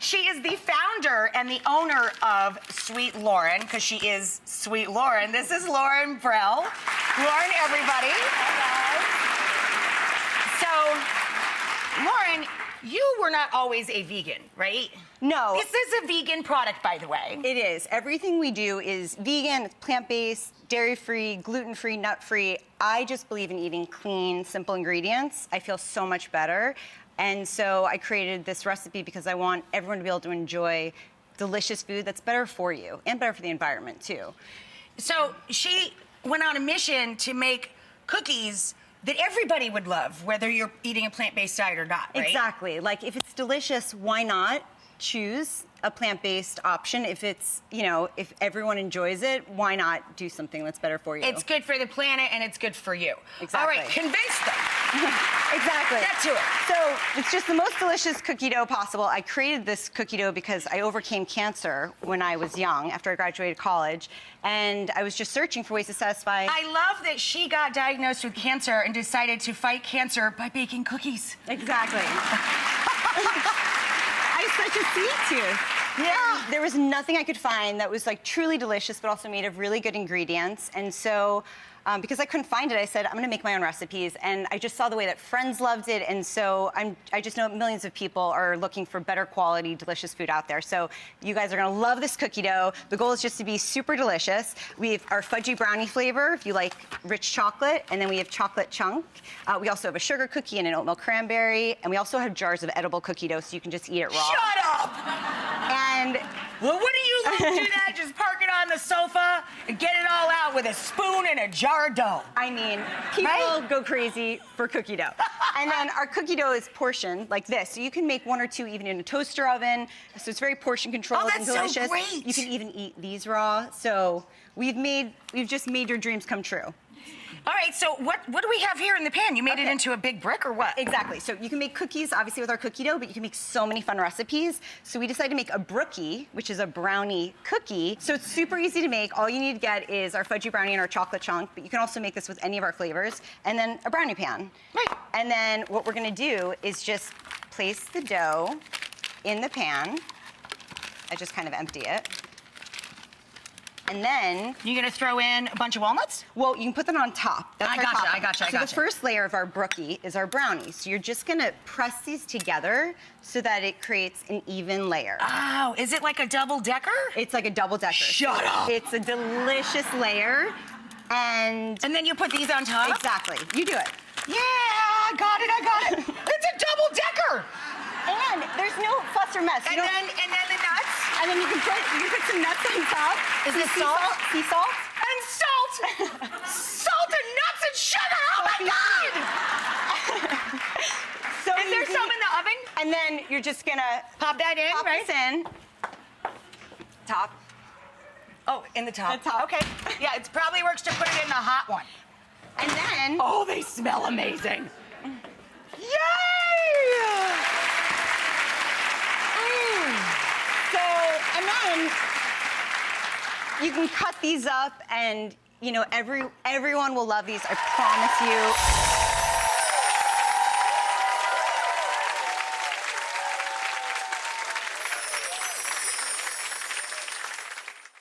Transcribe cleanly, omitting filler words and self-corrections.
She is the founder and the owner of Sweet Lauren, because she is Sweet Lauren. This is Lauren Brell. Lauren, everybody. So, Lauren, you were not always a vegan, right? No. This is a vegan product, by the way. It is. Everything we do is vegan, it's plant-based, dairy-free, gluten-free, nut-free. I just believe in eating clean, simple ingredients. I feel so much better. And so I created this recipe because I want everyone to be able to enjoy delicious food that's better for you and better for the environment, too. So she went on a mission to make cookies that everybody would love, whether you're eating a plant-based diet or not, right? Exactly. Like, if it's delicious, why not choose a plant-based option? If it's, you know, if everyone enjoys it, why not do something that's better for you? It's good for the planet and it's good for you. Exactly. All right, convince them. Exactly. Get to it. So it's just the most delicious cookie dough possible. I created this cookie dough because I overcame cancer when I was young, after I graduated college, and I was just searching for ways to satisfy. I love that she got diagnosed with cancer and decided to fight cancer by baking cookies. Exactly. I have such a sweet tooth. Yeah. There was nothing I could find that was like truly delicious, but also made of really good ingredients. And so, because I couldn't find it, I said, I'm gonna make my own recipes. And I just saw the way that friends loved it. And so I just know millions of people are looking for better quality, delicious food out there. So you guys are gonna love this cookie dough. The goal is just to be super delicious. We have our fudgy brownie flavor, if you like rich chocolate, and then we have chocolate chunk. We also have a sugar cookie and an oat milk cranberry. And we also have jars of edible cookie dough, so you can just eat it raw. Shut up! And well, wouldn't you love to do that? Just park it on the sofa and get it all out with a spoon and a jar of dough. I mean, people go crazy for cookie dough. And then our cookie dough is portioned like this. So you can make one or two even in a toaster oven. So it's very portion controlled and delicious. So great. You can even eat these raw. So we've just made your dreams come true. All right, so what do we have here in the pan? You made it into a big brick or what? Exactly. So you can make cookies, obviously, with our cookie dough, but you can make so many fun recipes. So we decided to make a brookie, which is a brownie cookie. So it's super easy to make. All you need to get is our fudgy brownie and our chocolate chunk, but you can also make this with any of our flavors, and then a brownie pan. Right. And then what we're gonna do is just place the dough in the pan. I just kind of empty it. And then... You gonna throw in a bunch of walnuts? Well, you can put them on top. That's our top. I gotcha. So the first layer of our brookie is our brownie. So you're just gonna press these together so that it creates an even layer. Oh, is it like a double-decker? It's like a double-decker. Shut up! It's a delicious layer, and then you put these on top? Exactly. You do it. Yeah, I got it. It's a double-decker! And there's no fuss or mess. And then the nuts? And then you can put some nuts on top. Is this salt? Sea salt? And salt! Salt and nuts and sugar! Oh my God! So is there some in the oven? And then you're just gonna pop that in, pop right? this in. Top. Oh, in the top. The top. Okay. Yeah, it probably works to put it in the hot one. And then... Oh, they smell amazing. Yay! And then you can cut these up, and you know everyone will love these. I promise you.